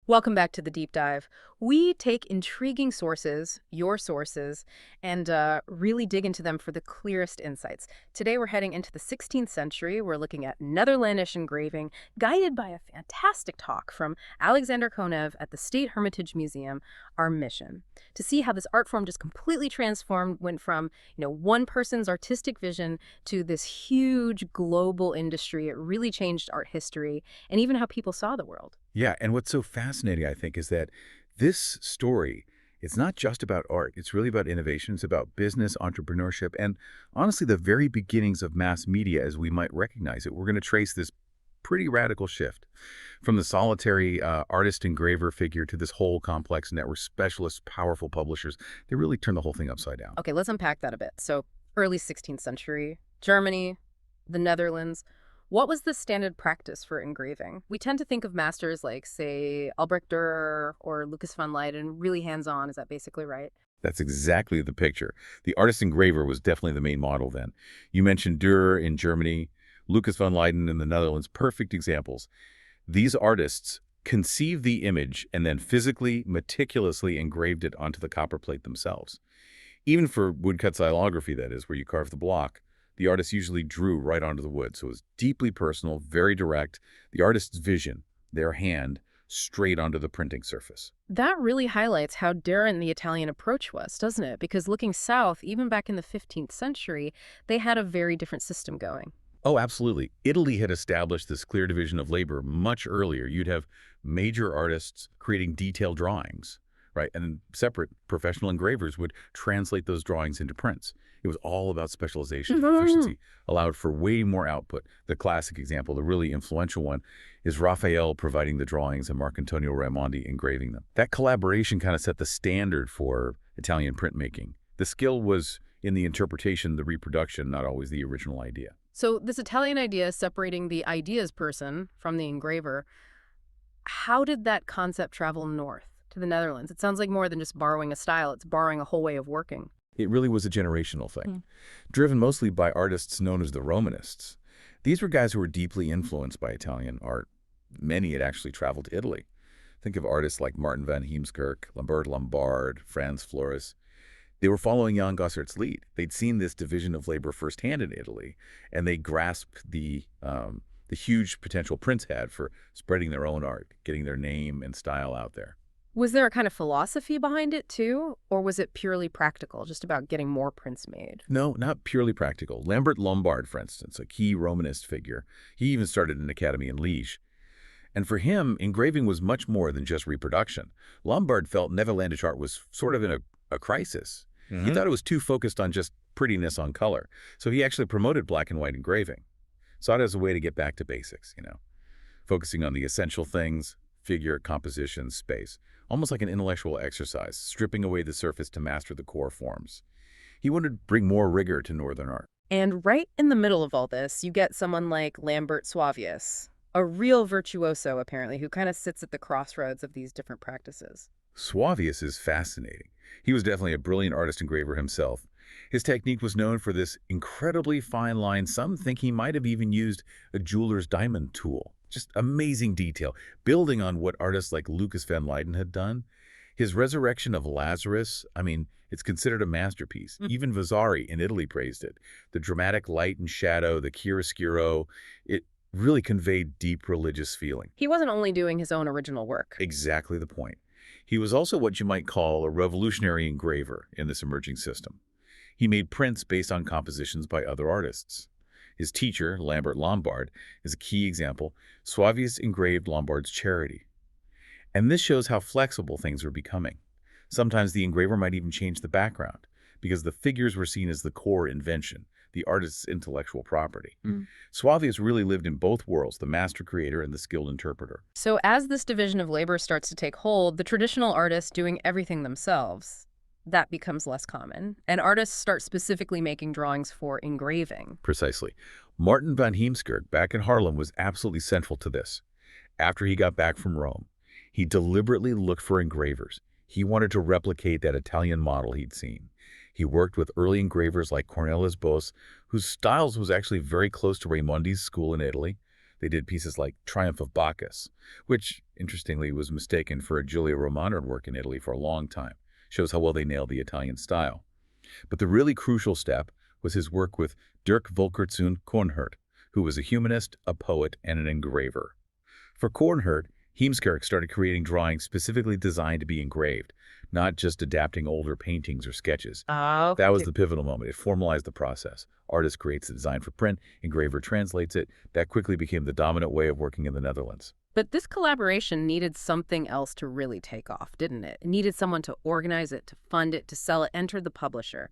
Welcome back to the deep dive. We take intriguing sources, your sources, and really dig into them for the clearest insights. Today we're heading into the 16th century. We're looking at Netherlandish engraving, guided by a fantastic talk from Alexander Konev at the State Hermitage Museum, Our Mission, to see how this art form just completely transformed, went from, one person's artistic vision to this huge global industry. It really changed art history and even how people saw the world. Yeah, and what's so fascinating, I think, is that this story, it's not just about art. It's really about innovation. It's about business, entrepreneurship, and honestly, the very beginnings of mass media as we might recognize it. We're going to trace this pretty radical shift from the solitary artist engraver figure to this whole complex network, specialists, powerful publishers. They really turn the whole thing upside down. Okay, let's unpack that a bit. So, early 16th century, Germany, the Netherlands. What was the standard practice for engraving? We tend to think of masters like, say, Albrecht Dürer or Lucas van Leyden, really hands-on. Is that basically right? That's exactly the picture. The artist engraver was definitely the main model then. You mentioned Dürer in Germany, Lucas van Leyden in the Netherlands, perfect examples. These artists conceived the image and then physically, meticulously engraved it onto the copper plate themselves. Even for woodcut xylography, that is, where you carve the block, the artist usually drew right onto the wood. So it was deeply personal, very direct. The artist's vision, their hand, straight onto the printing surface. That really highlights how different the Italian approach was, doesn't it? Because looking south, even back in the 15th century, they had a very different system going. Oh, absolutely. Italy had established this clear division of labor much earlier. You'd have major artists creating detailed drawings, right? And then separate professional engravers would translate those drawings into prints. It was all about specialization, efficiency, allowed for way more output. The classic example, the really influential one, is Raphael providing the drawings and Marcantonio Raimondi engraving them. That collaboration kind of set the standard for Italian printmaking. The skill was in the interpretation, the reproduction, not always the original idea. So this Italian idea separating the ideas person from the engraver, how did that concept travel north to the Netherlands? It sounds like more than just borrowing a style, it's borrowing a whole way of working. It really was a generational thing, driven mostly by artists known as the Romanists. These were guys who were deeply influenced by Italian art. Many had actually traveled to Italy. Think of artists like Martin van Heemskerck, Lambert Lombard, Frans Floris. They were following Jan Gossart's lead. They'd seen this division of labor firsthand in Italy, and they grasped the huge potential prints had for spreading their own art, getting their name and style out there. Was there a kind of philosophy behind it too? Or was it purely practical, just about getting more prints made? No, not purely practical. Lambert Lombard, for instance, a key Romanist figure, he even started an academy in Liège. And for him, engraving was much more than just reproduction. Lombard felt Netherlandish art was sort of in a crisis. He thought it was too focused on just prettiness on color. So he actually promoted black and white engraving. Saw it as a way to get back to basics, focusing on the essential things, figure, composition, space, almost like an intellectual exercise, stripping away the surface to master the core forms. He wanted to bring more rigor to Northern art. And right in the middle of all this, you get someone like Lambert Suavius, a real virtuoso, apparently, who kind of sits at the crossroads of these different practices. Suavius is fascinating. He was definitely a brilliant artist engraver himself. His technique was known for this incredibly fine line. Some think he might have even used a jeweler's diamond tool. Just amazing detail, building on what artists like Lucas van Leyden had done. His resurrection of Lazarus, it's considered a masterpiece. Even Vasari in Italy praised it. The dramatic light and shadow, the chiaroscuro, it really conveyed deep religious feeling. He wasn't only doing his own original work. Exactly the point. He was also what you might call a revolutionary engraver in this emerging system. He made prints based on compositions by other artists. His teacher, Lambert Lombard, is a key example. Suavius engraved Lombard's Charity. And this shows how flexible things were becoming. Sometimes the engraver might even change the background because the figures were seen as the core invention, the artist's intellectual property. Suavius really lived in both worlds, the master creator and the skilled interpreter. So as this division of labor starts to take hold, the traditional artists doing everything themselves, that becomes less common. And artists start specifically making drawings for engraving. Precisely. Martin van Heemskerck back in Haarlem was absolutely central to this. After he got back from Rome, he deliberately looked for engravers. He wanted to replicate that Italian model he'd seen. He worked with early engravers like Cornelis Boos, whose styles was actually very close to Raimondi's school in Italy. They did pieces like Triumph of Bacchus, which, interestingly, was mistaken for a Giulio Romano work in Italy for a long time. Shows how well they nailed the Italian style. But the really crucial step was his work with Dirk Volkertsoen Coornhert, who was a humanist, a poet, and an engraver. For Coornhert, Heemskerck started creating drawings specifically designed to be engraved, not just adapting older paintings or sketches. Oh, That was the pivotal moment. It formalized the process. Artist creates the design for print, engraver translates it. That quickly became the dominant way of working in the Netherlands. but this collaboration needed something else to really take off, didn't it? It needed someone to organize it, to fund it, to sell it, enter the publisher.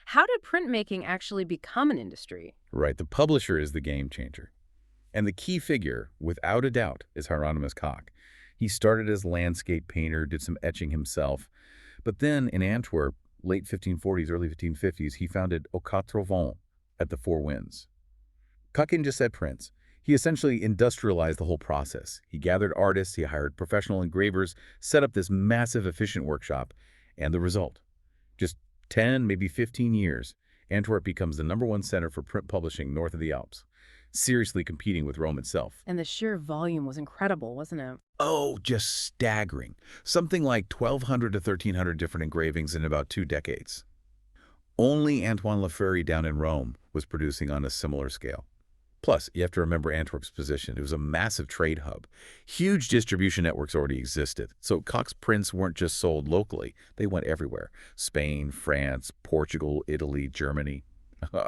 How did printmaking actually become an industry? Right, the publisher is the game changer. And the key figure, without a doubt, is Hieronymus Koch. He started as landscape painter, did some etching himself. But then in Antwerp, late 1540s, early 1550s, he founded Aux Quatre Vents, at the Four Winds. Koch didn't just set prints. He essentially industrialized the whole process. He gathered artists, he hired professional engravers, set up this massive, efficient workshop, and the result? Just 10, maybe 15 years, Antwerp becomes the #1 center for print publishing north of the Alps, seriously competing with Rome itself. And the sheer volume was incredible, wasn't it? Oh, just staggering. Something like 1,200 to 1,300 different engravings in about 2 decades. Only Antoine Lefebvre down in Rome was producing on a similar scale. Plus, you have to remember Antwerp's position. It was a massive trade hub. Huge distribution networks already existed. So Koch's prints weren't just sold locally. They went everywhere. Spain, France, Portugal, Italy, Germany,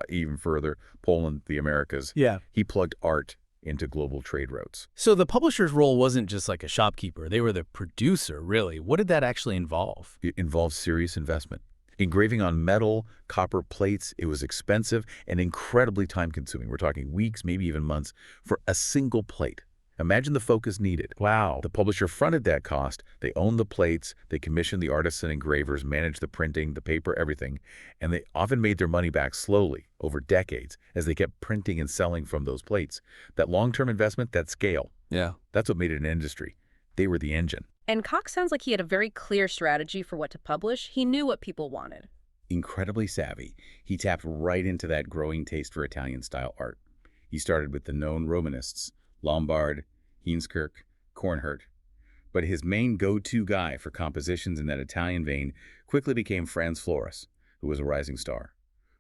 even further, Poland, the Americas. Yeah. He plugged art into global trade routes. So the publisher's role wasn't just like a shopkeeper. They were the producer, really. What did that actually involve? It involved serious investment. Engraving on metal, copper plates, it was expensive and incredibly time-consuming. We're talking weeks, maybe even months, for a single plate. Imagine the focus needed. Wow. The publisher fronted that cost. They owned the plates, they commissioned the artists and engravers, managed the printing, the paper, everything, and they often made their money back slowly, over decades, as they kept printing and selling from those plates. That long-term investment, that scale, Yeah. that's what made it an industry. They were the engine. And Koch sounds like he had a very clear strategy for what to publish. He knew what people wanted. Incredibly savvy, he tapped right into that growing taste for Italian-style art. He started with the known Romanists, Lombard, Heemskerck, Coornhert. But his main go-to guy for compositions in that Italian vein quickly became Frans Floris, who was a rising star.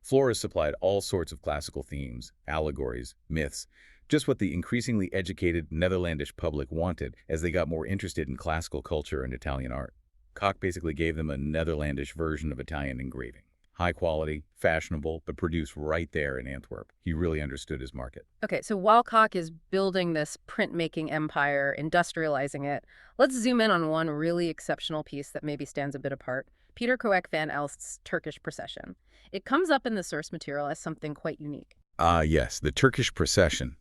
Floris supplied all sorts of classical themes, allegories, myths, just what the increasingly educated Netherlandish public wanted as they got more interested in classical culture and Italian art. Koch basically gave them a Netherlandish version of Italian engraving. High quality, fashionable, but produced right there in Antwerp. He really understood his market. Okay, so while Koch is building this printmaking empire, industrializing it, let's zoom in on one really exceptional piece that maybe stands a bit apart. Peter Coek van Elst's Turkish procession. It comes up in the source material as something quite unique. Yes, the Turkish procession.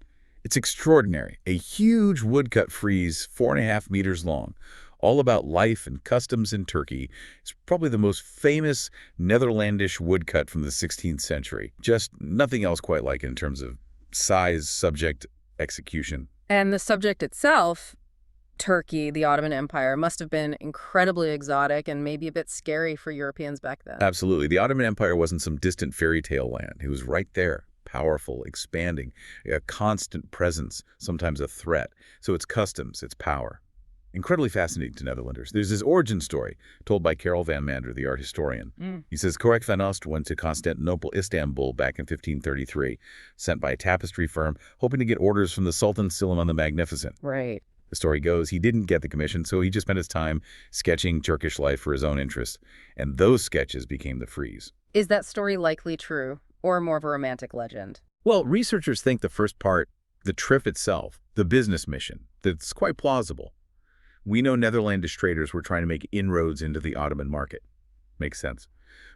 It's extraordinary. A huge woodcut frieze, 4.5 meters long, all about life and customs in Turkey. It's probably the most famous Netherlandish woodcut from the 16th century. Just nothing else quite like it in terms of size, subject, execution. And the subject itself, Turkey, the Ottoman Empire, must have been incredibly exotic and maybe a bit scary for Europeans back then. Absolutely. The Ottoman Empire wasn't some distant fairy tale land. It was right there. Powerful, expanding, a constant presence, sometimes a threat. So it's customs, it's power. Incredibly fascinating to Netherlanders. There's this origin story told by Karel van Mander, the art historian. He says Coek van Elst went to Constantinople, Istanbul back in 1533, sent by a tapestry firm, hoping to get orders from the Sultan Suleiman the Magnificent. Right. The story goes he didn't get the commission, so he just spent his time sketching Turkish life for his own interest. And those sketches became the frieze. Is that story likely true, or more of a romantic legend? Well, researchers think the first part, the trip itself, the business mission, that's quite plausible. We know Netherlandish traders were trying to make inroads into the Ottoman market. Makes sense.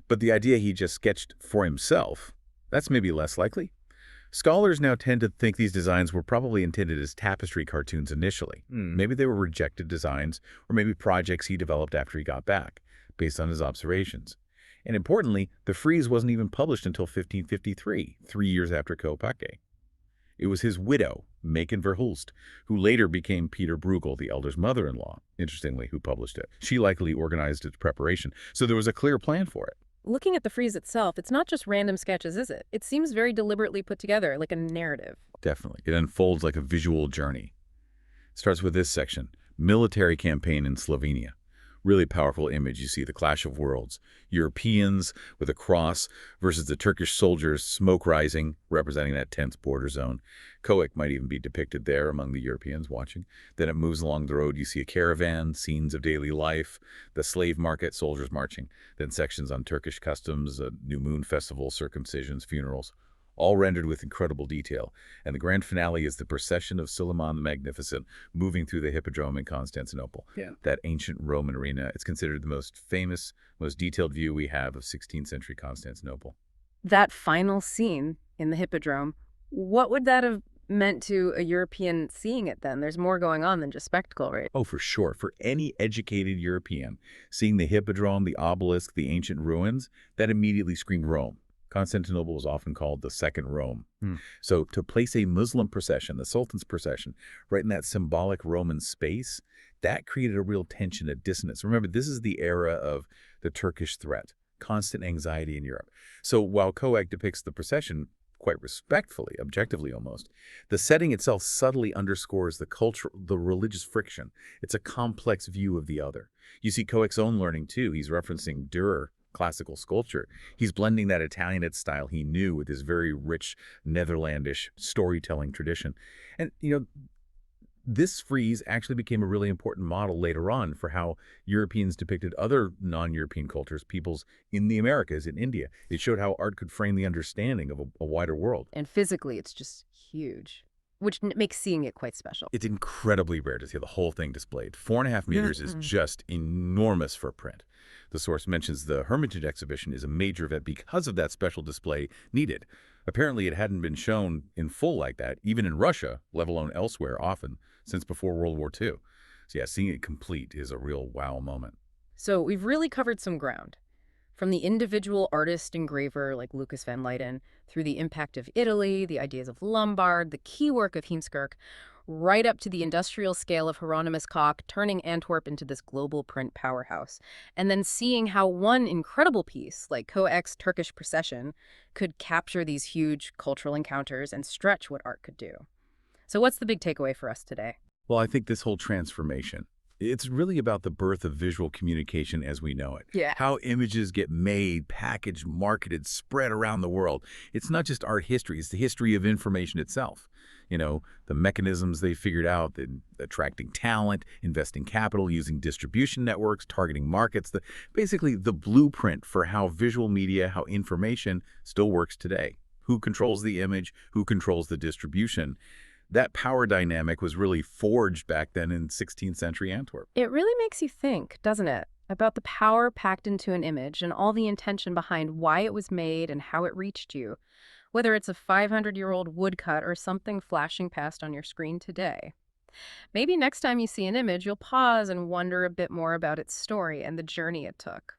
But the idea he just sketched for himself, that's maybe less likely. Scholars now tend to think these designs were probably intended as tapestry cartoons initially. Maybe they were rejected designs, or maybe projects he developed after he got back, based on his observations. And importantly, the frieze wasn't even published until 1553, 3 years after Koepake. It was his widow, Maken Verhulst, who later became Peter Bruegel, the elder's mother-in-law, interestingly, who published it. She likely organized its preparation, so there was a clear plan for it. looking at the frieze itself, it's not just random sketches, is it? It seems very deliberately put together, like a narrative. Definitely. It unfolds like a visual journey. It starts with this section, military campaign in Slovenia. Really powerful image. You see the clash of worlds. Europeans with a cross versus the Turkish soldiers, smoke rising, representing that tense border zone. Coek might even be depicted there among the Europeans watching. Then it moves along the road. You see a caravan, scenes of daily life, the slave market, soldiers marching. Then sections on Turkish customs, a new moon festival, circumcisions, funerals, all rendered with incredible detail. And the grand finale is the procession of Suleiman the Magnificent moving through the Hippodrome in Constantinople. Yeah. That ancient Roman arena. It's considered the most famous, most detailed view we have of 16th century Constantinople. That final scene in the Hippodrome, what would that have meant to a European seeing it then? There's more going on than just spectacle, right? Oh, for sure. For any educated European, seeing the Hippodrome, the obelisk, the ancient ruins, that immediately screamed Rome. Constantinople was often called the Second Rome. So to place a Muslim procession, the Sultan's procession, right in that symbolic Roman space, that created a real tension, a dissonance. Remember, this is the era of the Turkish threat, constant anxiety in Europe. So while Coek depicts the procession quite respectfully, objectively almost, the setting itself subtly underscores the cultural, the religious friction. It's a complex view of the other. You see Coek's own learning too. He's referencing Dürer, classical sculpture. He's blending that Italianate style he knew with his very rich Netherlandish storytelling tradition. And, this frieze actually became a really important model later on for how Europeans depicted other non-European cultures, peoples in the Americas, in India. It showed how art could frame the understanding of a wider world. And physically, it's just huge, which makes seeing it quite special. It's incredibly rare to see the whole thing displayed. 4.5 meters is just enormous for print. The source mentions the Hermitage exhibition is a major event because of that special display needed. Apparently, it hadn't been shown in full like that, even in Russia, let alone elsewhere often, since before World War II. So yeah, seeing it complete is a real wow moment. So we've really covered some ground. From the individual artist engraver like Lucas van Leyden, through the impact of Italy, the ideas of Lombard, the key work of Heemskerck, right up to the industrial scale of Hieronymus Koch, turning Antwerp into this global print powerhouse. And then seeing how one incredible piece, like Coek's Turkish procession, could capture these huge cultural encounters and stretch what art could do. So what's the big takeaway for us today? Well, I think this whole transformation, it's really about the birth of visual communication as we know it. Yeah. How images get made, packaged, marketed, spread around the world. It's not just art history, it's the history of information itself. The mechanisms they figured out, attracting talent, investing capital, using distribution networks, targeting markets, basically the blueprint for how visual media, how information still works today. Who controls the image, who controls the distribution. That power dynamic was really forged back then in 16th century Antwerp. It really makes you think, doesn't it, about the power packed into an image and all the intention behind why it was made and how it reached you, whether it's a 500-year-old woodcut or something flashing past on your screen today. Maybe next time you see an image, you'll pause and wonder a bit more about its story and the journey it took.